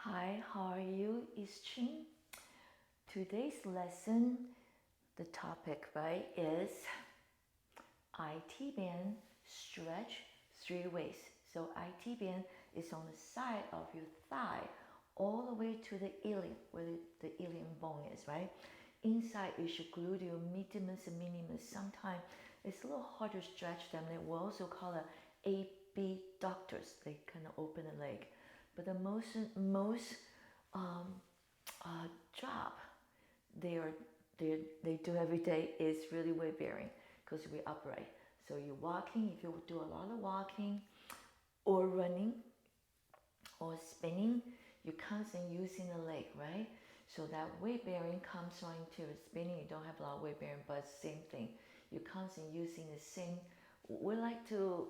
Hi, how are you? It's Ching. Today's lesson, the topic, right, is IT band stretch 3 ways. So IT band is on the side of your thigh all the way to the ilium, where the ilium bone is, right? Inside you should gluteal medius and minimus. Sometimes it's a little hard to stretch them. They will also call it abductors. They kind of open the leg. But the most um, job they do every day is really weight bearing because we upright. So you're walking, if you do a lot of walking or running or spinning, you're constantly using the leg, right? So that weight bearing comes on into spinning. You don't have a lot of weight bearing, but same thing. You're constantly using the same. We like to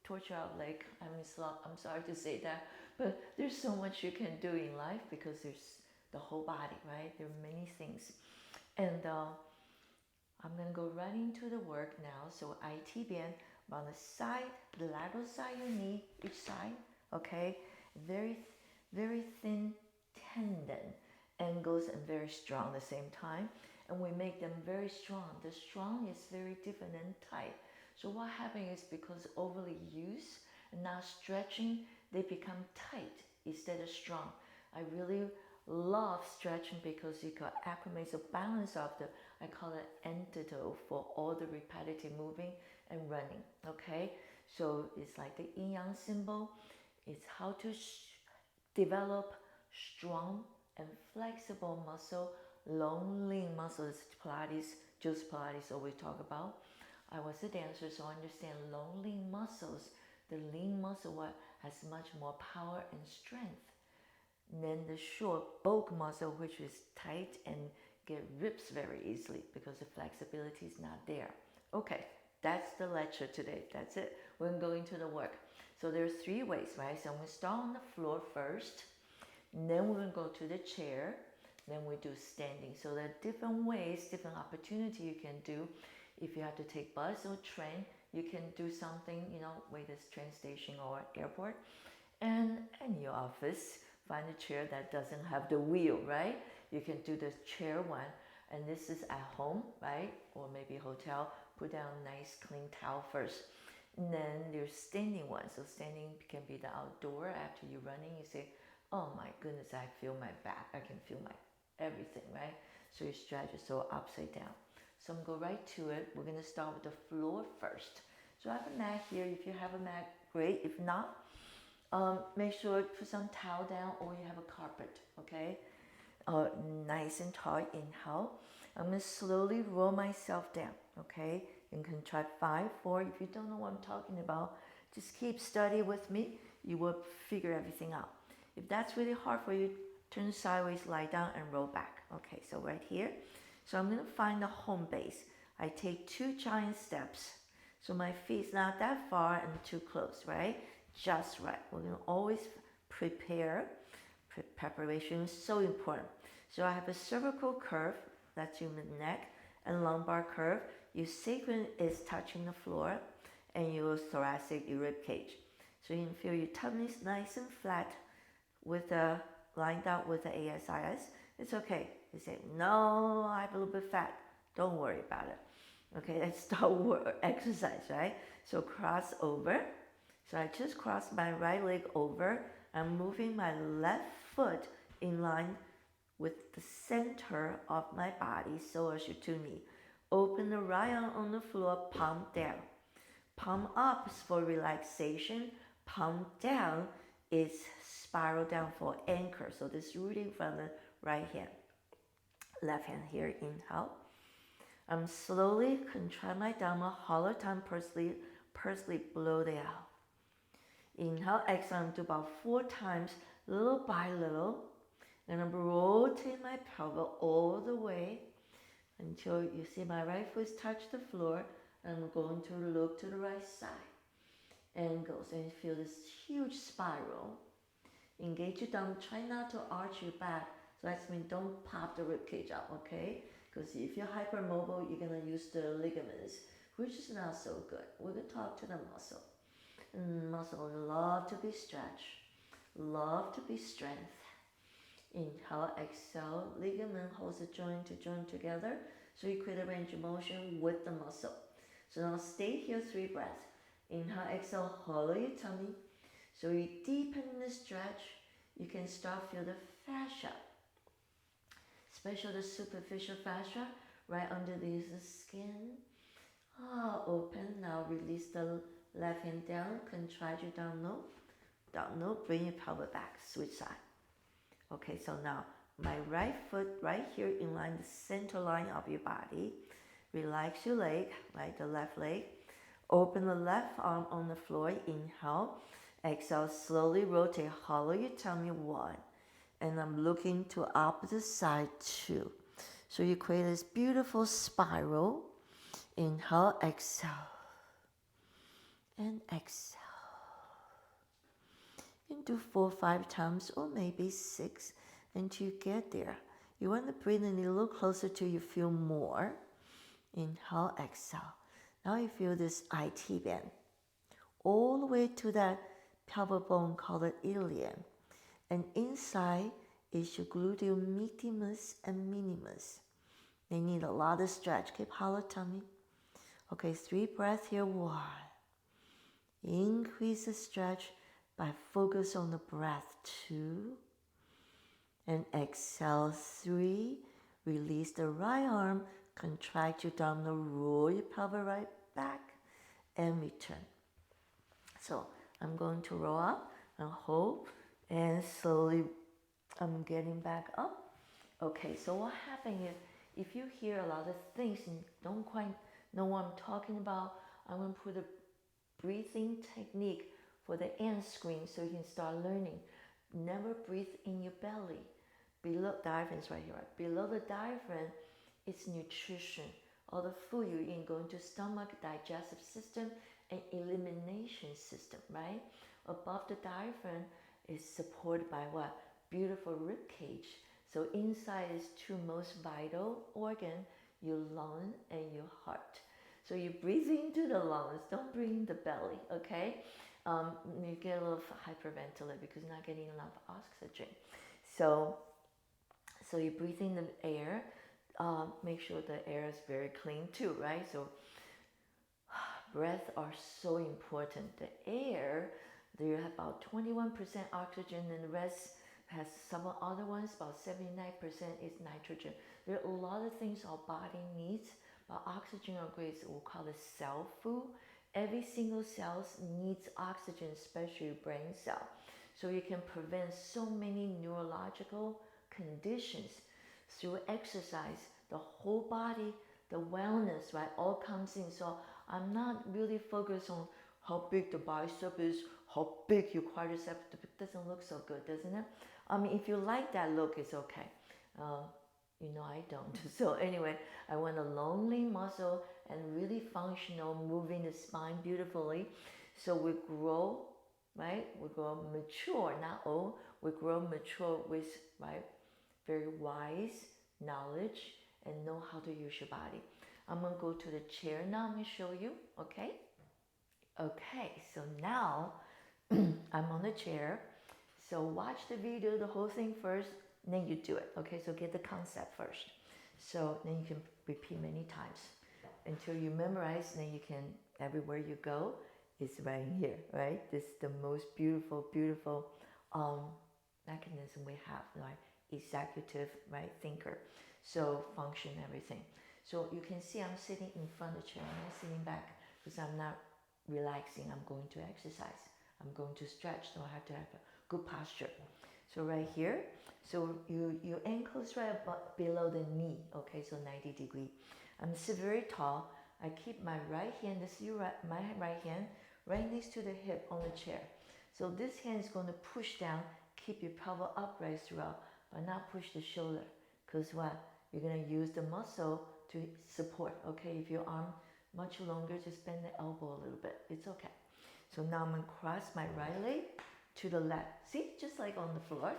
torture our leg. I'm sorry to say that, but there's so much you can do in life because there's the whole body, right? There are many things, and I'm gonna go right into the work now. So IT band on the side, the lateral side of your knee, each side, okay? Very, very thin tendon, angles, and very strong at the same time. And we make them very strong. The strong is very different than tight. So what happens is because overly used and not stretching, they become tight instead of strong. I really love stretching because it can acclimate the balance of the, I call it antidote for all the repetitive moving and running, okay? So it's like the yin yang symbol. It's how to develop strong and flexible muscle, long lean muscles. Pilates, just Pilates always talk about. I was a dancer, so I understand long lean muscles. The lean muscle what has much more power and strength than the short bulk muscle, which is tight and get rips very easily because the flexibility is not there. Okay, that's the lecture today. That's it. We're going to go into the work. So there's 3 ways, right? So I'm going to start on the floor first. Then we're going to go to the chair. Then we do standing. So there are different ways, different opportunity you can do. If you have to take bus or train, you can do something, wait at train station or airport. And in your office, find a chair that doesn't have the wheel, right? You can do the chair one. And this is at home, right? Or maybe hotel. Put down a nice clean towel first. And then there's standing one. So standing can be the outdoor. After you're running, you say, oh my goodness, I feel my back. I can feel my everything, right? So you stretch it so upside down. So I'm going to go right to it. We're going to start with the floor first. So I have a mat here. If you have a mat, great. If not, make sure to put some towel down or you have a carpet, okay? Nice and tall, inhale. I'm going to slowly roll myself down, okay? You can try 5, 4. If you don't know what I'm talking about, just keep studying with me. You will figure everything out. If that's really hard for you, turn sideways, lie down, and roll back. Okay, so right here. So I'm going to find the home base. I take 2 giant steps. So my feet's not that far and too close, right? Just right. We're going to always prepare. Preparation is so important. So I have a cervical curve, that's your neck, and lumbar curve. Your sacrum is touching the floor, and your thoracic, your rib cage. So you can feel your tummy is nice and flat, with a lined out with the ASIS. It's okay. You say, no, I have a little bit fat. Don't worry about it. Okay, let's start exercise, right? So cross over. So I just crossed my right leg over. I'm moving my left foot in line with the center of my body, so as to knee. Open the right arm on the floor, palm down. Palm up is for relaxation. Palm down is spiral down for anchor. So this rooting from the right hand. Left hand here, inhale. I'm slowly contract my Dhamma, hollow tongue, pursely blow it out. Inhale, exhale, do about 4 times, little by little. And I'm rotating my pelvis all the way until you see my right foot touch the floor. And I'm going to look to the right side. Angles, and you feel this huge spiral. Engage your thumb, try not to arch your back. So that means don't pop the rib cage out, okay? Because if you're hypermobile, you're gonna use the ligaments, which is not so good. We're gonna talk to the muscle. And muscle love to be stretched. Love to be strength. Inhale, exhale, ligament holds the joint to joint together. So you create a range of motion with the muscle. So now stay here 3 breaths. Inhale, exhale, hollow your tummy. So you deepen the stretch. You can start feel the fascia, especially the superficial fascia right underneath the skin. Open. Now release the left hand down. Contract your down low. Down low. Bring your pelvis back. Switch side. Okay, so now my right foot right here in line the center line of your body. Relax your leg, right, the left leg. Open the left arm on the floor. Inhale. Exhale, slowly rotate. Hollow your tummy. 1. And I'm looking to opposite side 2. So you create this beautiful spiral. Inhale, exhale. And exhale. You can do 4 or 5 times or maybe 6 until you get there. You want to breathe in a little closer till you feel more. Inhale, exhale. Now you feel this IT band all the way to that pelvic bone called the ilium. And inside is your gluteus medius and minimus. They need a lot of stretch. Keep hollow tummy. Okay, 3 breaths here. 1. Increase the stretch by focus on the breath. 2. And exhale. 3. Release the right arm. Contract your abdominal. Roll your pelvis right back. And return. So I'm going to roll up and hold. And slowly I'm getting back up. Okay, so what happens if you hear a lot of things and don't quite know what I'm talking about, I'm going to put a breathing technique for the end screen so you can start learning. Never breathe in your belly. Below diaphragm is right here. Right? Below the diaphragm, it's nutrition. All the food you eat going to stomach, digestive system, and elimination system, right? Above the diaphragm is supported by what? Beautiful rib cage. So inside is 2 most vital organ, your lung and your heart. So you breathe into the lungs, don't breathe in the belly, okay? You get a little hyperventilate because you're not getting enough oxygen. So you breathe in the air. Make sure the air is very clean too, right? So breath are so important. The air, there you have about 21% oxygen and the rest has some other ones, about 79% is nitrogen. There are a lot of things our body needs, but oxygen are great. So we'll call it cell food. Every single cell needs oxygen, especially brain cell. So you can prevent so many neurological conditions through exercise. The whole body, the wellness, right, all comes in. So I'm not really focused on how big the bicep is, how big your quadricep. It doesn't look so good, doesn't it? I mean, if you like that look, it's okay. I don't. So anyway, I want a long lean muscle and really functional, moving the spine beautifully. So we grow, right? We grow mature, not old. We grow mature with, right, very wise knowledge and know how to use your body. I'm going to go to the chair now. I'm going to show you, okay? Okay, so now I'm on the chair. So watch the video, the whole thing first, then you do it. Okay, so get the concept first. So then you can repeat many times until you memorize. Then you can, everywhere you go, it's right here, right? This is the most beautiful, beautiful mechanism we have, right? Executive, right? Thinker. So function, everything. So you can see I'm sitting in front of the chair. I'm not sitting back because I'm not relaxing. I'm going to exercise. I'm going to stretch, so I have to have a good posture. So right here, so your ankle is right below the knee, okay, so 90 degree. I'm sit very tall. I keep my right hand, this is my right hand, right next to the hip on the chair. So this hand is going to push down, keep your pelvis upright throughout, but not push the shoulder, because what? You're going to use the muscle to support, okay? If your arm much longer, just bend the elbow a little bit. It's okay. So now I'm going to cross my right leg to the left. See, just like on the floor.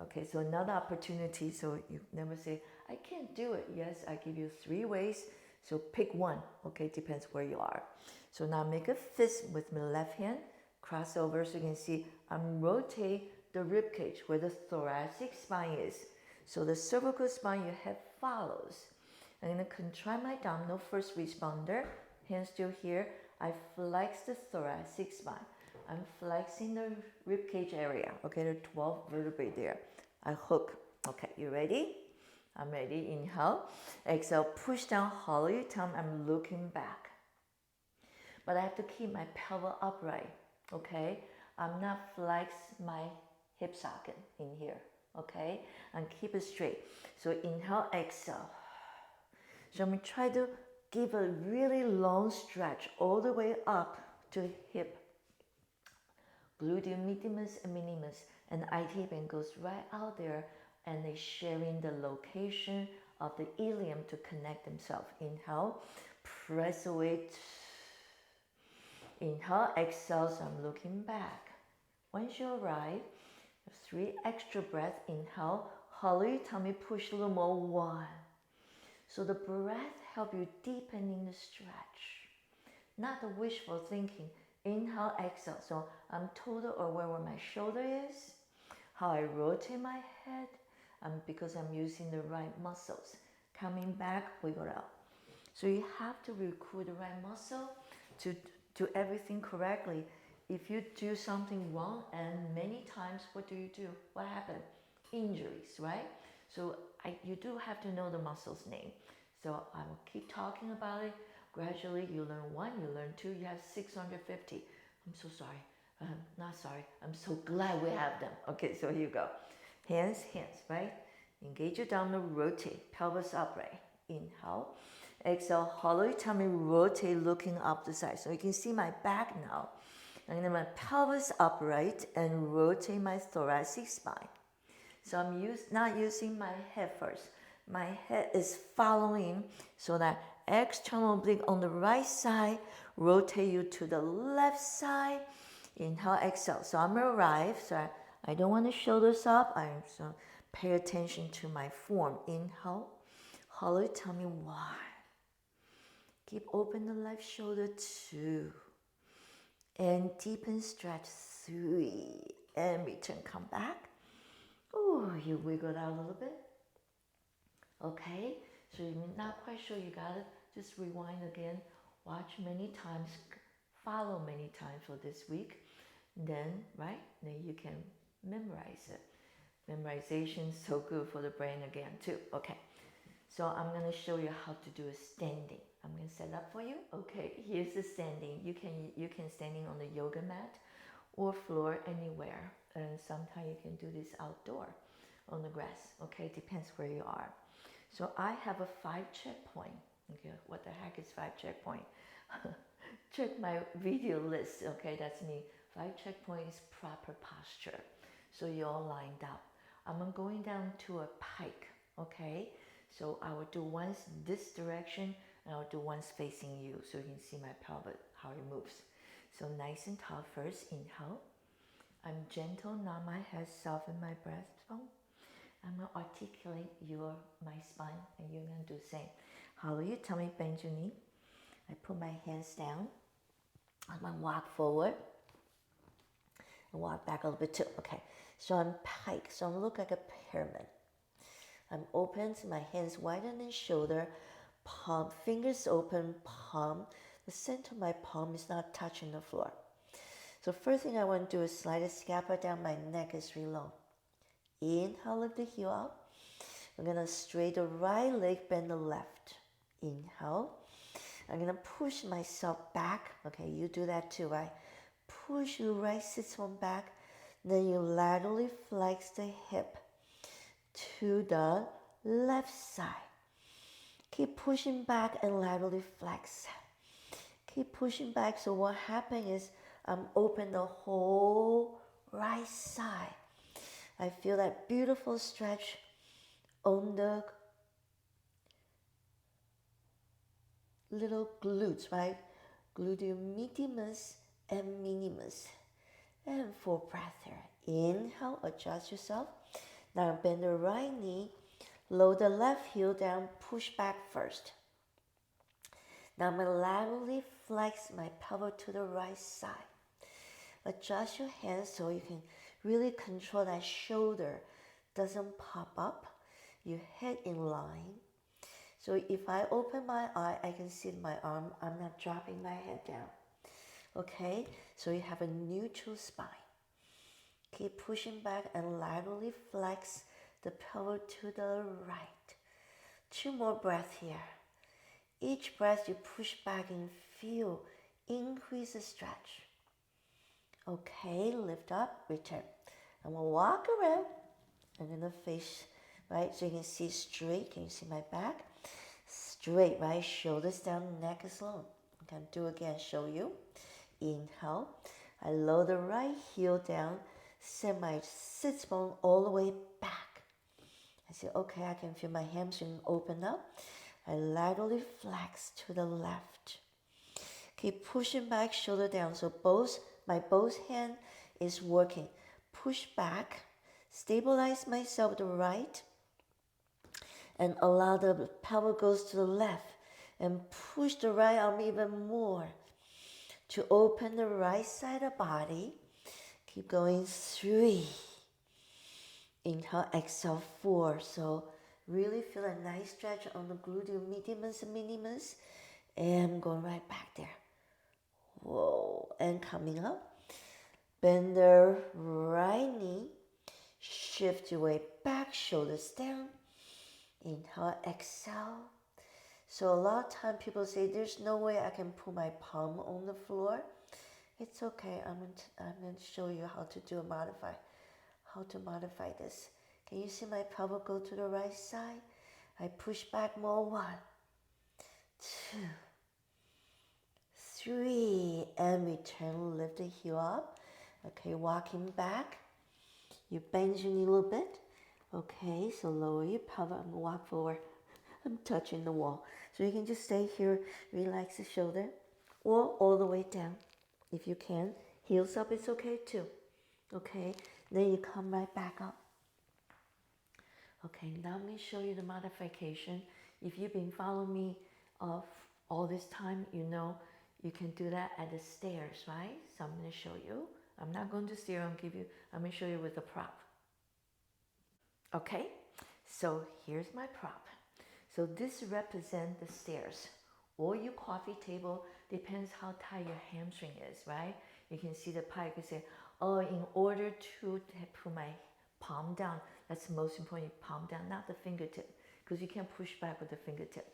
Okay, so another opportunity. So you never say, I can't do it. Yes, I give you 3 ways. So pick one. Okay, depends where you are. So now make a fist with my left hand. Cross over so you can see I'm rotate the rib cage, where the thoracic spine is. So the cervical spine, your head follows. I'm going to contract my abdominal, first responder, hands still here. I flex the thoracic spine. I'm flexing the rib cage area. Okay, the 12 vertebrae there. I hook. Okay, you ready? I'm ready. Inhale. Exhale, push down, hollow your tongue. I'm looking back. But I have to keep my pelvis upright. Okay? I'm not flex my hip socket in here. Okay? And keep it straight. So inhale, exhale. So I'm going to try to give a really long stretch all the way up to hip. Gluteus medius and minimus. And the IT band goes right out there, and they're sharing the location of the ilium to connect themselves. Inhale, press away. Inhale, exhale, so I'm looking back. Once you arrive, 3 extra breaths. Inhale, hollow your tummy, push a little more. 1. So the breath help you deepening the stretch, not the wishful thinking. Inhale, exhale. So I'm total aware where my shoulder is, how I rotate my head, because I'm using the right muscles. Coming back, wiggle out. So you have to recruit the right muscle to do everything correctly. If you do something wrong, and many times, what do? What happened? Injuries, right? So you do have to know the muscle's name. So I will keep talking about it. Gradually, you learn 1, you learn 2, you have 650. I'm so sorry. Not sorry. I'm so glad we have them. Okay, so here you go. Hands, right? Engage your abdominal, rotate, pelvis upright. Inhale. Exhale, hollow your tummy, rotate, looking up the side. So you can see my back now. I'm going to my pelvis upright and rotate my thoracic spine. So I'm not using my head first. My head is following, so that external oblique on the right side, rotate you to the left side. Inhale, exhale. So I'm arrived. So I don't want the shoulders up. So pay attention to my form. Inhale, hollow tummy, 1. Keep open the left shoulder, 2. And deepen stretch, 3. And return, come back. Oh, you wiggled out a little bit. Okay, so you're not quite sure, you gotta just rewind again, watch many times, follow many times for this week. Then, right, then you can memorize it. Memorization is so good for the brain again too. Okay, so I'm gonna show you how to do a standing. I'm gonna set up for you. Okay, here's the standing. You can standing on the yoga mat or floor anywhere. And sometimes you can do this outdoor on the grass. Okay, depends where you are. So I have a 5 checkpoint. Okay, what the heck is 5 checkpoint? Check my video list. Okay, that's me. 5 checkpoint is proper posture. So you're all lined up. I'm going down to a pike. Okay, so I will do once this direction, and I'll do once facing you, so you can see my pelvis, how it moves. So nice and tall first. Inhale. I'm gentle, nod my head, soften my breastbone. I'm going to articulate my spine, and you're going to do the same. Hollow your tummy, bend your knee. I put my hands down. I'm going to walk forward and walk back a little bit too. Okay, so I'm pike, so I'm look like a pyramid. I'm open, so my hands widen in shoulder, palm, fingers open, palm. The center of my palm is not touching the floor. So first thing I want to do is slide the scapula down. My neck is really long. Inhale, lift the heel up. I'm going to straighten the right leg, bend the left. Inhale. I'm going to push myself back. Okay, you do that too, right? Push your right sit bone back. Then you laterally flex the hip to the left side. Keep pushing back and laterally flex. Keep pushing back. So what happens is I'm open the whole right side. I feel that beautiful stretch on the little glutes, right? Gluteus medius and minimus. And 4 breath there. Inhale, adjust yourself. Now bend the right knee, lower the left heel down, push back first. Now I'm going to laterally flex my pelvis to the right side. Adjust your hands so you can really control that shoulder doesn't pop up. Your head in line. So if I open my eye, I can see my arm. I'm not dropping my head down. Okay, so you have a neutral spine. Keep pushing back and laterally flex the pelvis to the right. 2 more breaths here. Each breath you push back and feel increase the stretch. Okay, lift up, return. I'm gonna walk around. I'm gonna face right so you can see straight. Can you see my back? Straight, right? Shoulders down, neck is long. I'm gonna do again, show you. Inhale. I lower the right heel down, send my sits bone all the way back. I say, okay, I can feel my hamstring open up. I laterally flex to the left. Keep pushing back, shoulder down. So my both hand is working. Push back, stabilize myself to the right, and allow the pelvis goes to the left. And push the right arm even more to open the right side of the body. Keep going, 3. Inhale, exhale, 4. So really feel a nice stretch on the gluteus medius and minimus. And going right back there. Whoa, and coming up. Bend the right knee. Shift your weight back, shoulders down. Inhale, exhale. So a lot of time people say, there's no way I can put my palm on the floor. It's okay. I'm going to show you how to modify this. Can you see my pelvis go to the right side? I push back more. 1, 2, 3, and return. Lift the heel up. Okay, walking back. You bend your knee a little bit. Okay, so lower your pelvis. I'm going to walk forward. I'm touching the wall. So you can just stay here, relax the shoulder, or all the way down if you can. Heels up, it's okay too. Okay, then you come right back up. Okay, now I'm going to show you the modification. If you've been following me all this time, you know you can do that at the stairs, right? So I'm going to show you. I'm not going to steer, I'm going to show you with a prop. Okay, so here's my prop. So this represents the stairs or your coffee table, depends how tight your hamstring is, right? You can see the pie, you can say, oh, in order to put my palm down, that's the most important, palm down, not the fingertip, because you can't push back with the fingertip.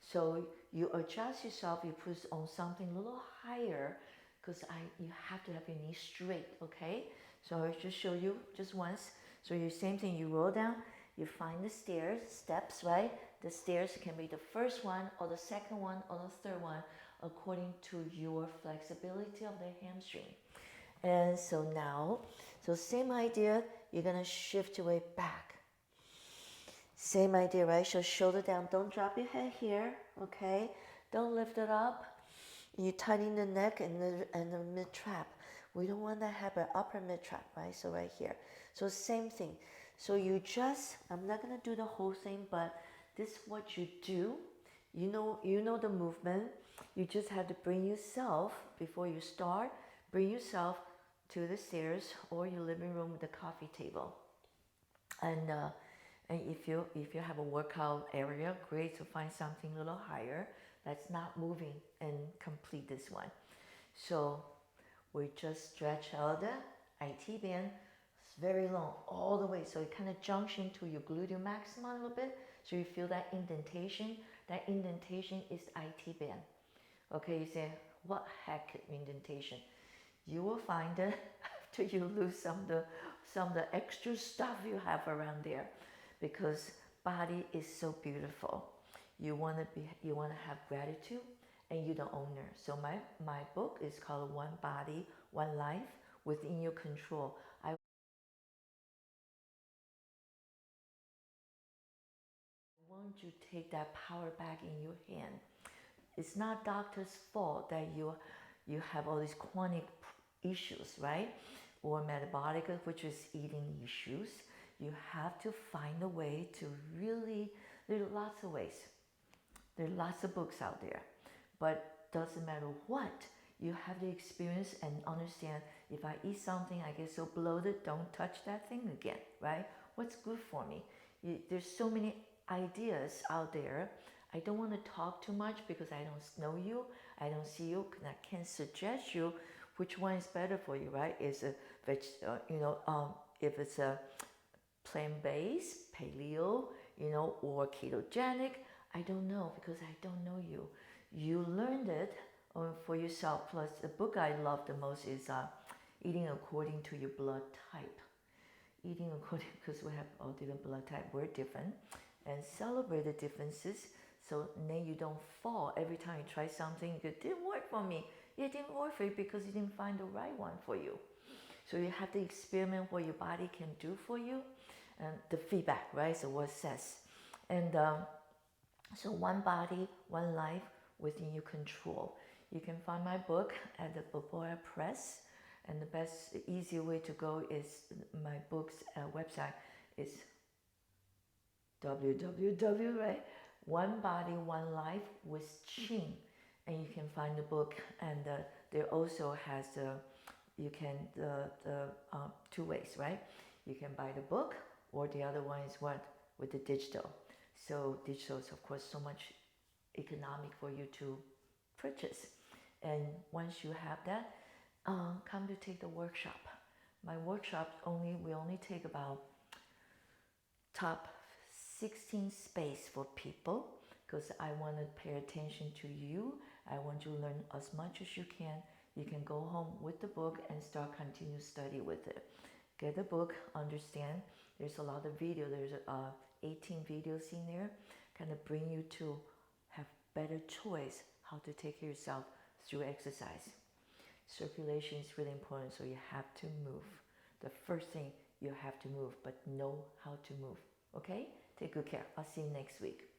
So you adjust yourself, you put on something a little higher, because you have to have your knee straight, okay? So I'll just show you just once. So you same thing, you roll down, you find the steps, right? The stairs can be the first one or the second one or the third one according to your flexibility of the hamstring. And so now, so same idea, you're gonna shift your weight back. Same idea, right? So shoulder down, don't drop your head here, okay? Don't lift it up. You tighten the neck and the mid trap. We don't want that happen, upper mid trap, right? So right here. So same thing. So you just, I'm not gonna do the whole thing, but this is what you do. You know the movement. You just have to bring yourself, before you start, bring yourself to the stairs or your living room with the coffee table. And if you have a workout area, great to find something a little higher that's not moving and complete this one. So we just stretch out the IT band. It's very long all the way, so it kind of junction to your gluteus maximus a little bit, so you feel that indentation. That indentation is IT band. Okay, you say, what heck indentation? You will find it after you lose some of the extra stuff you have around there, because body is so beautiful. You want to have gratitude, and you're the owner. So my book is called One Body, One Life, Within Your Control. I want you to take that power back in your hand. It's not doctor's fault that you have all these chronic issues, right? Or metabolic, which is eating issues. You have to find a way to really, there are lots of ways. There are lots of books out there. But doesn't matter what, you have to experience and understand If I eat something, I get so bloated, don't touch that thing again, right? What's good for me? There's so many ideas out there. I don't want to talk too much because I don't know you, I don't see you, and I can't suggest you which one is better for you, right? Is a if it's a plant-based, paleo, or ketogenic, I don't know because I don't know you. You learned it for yourself. Plus, the book I love the most is Eating According to Your Blood Type. Eating according, because we have all different blood type, we're different, and celebrate the differences so then you don't fall every time you try something. It didn't work for me. It didn't work for you because you didn't find the right one for you. So you have to experiment what your body can do for you, and the feedback, right? So what it says, and so one body, one life within your control. You can find my book at the Balboa Press, and the best, easier way to go is my book's website is www, right? One Body, One Life with Ching, and you can find the book. And there also has two ways, right? You can buy the book, or the other one is what, with the digital. So digital is of course so much economic for you to purchase. And once you have that, come to take the workshop. My workshop we only take about top 16 space for people because I want to pay attention to you. I want you to learn as much as you can. You can go home with the book and start continue study with it. Get the book, understand. There's a lot of video. There's 18 videos in there, kind of bring you to have better choice how to take care of yourself through exercise. Circulation is really important, so you have to move. The first thing, you have to move, but know how to move. Okay? Take good care. I'll see you next week.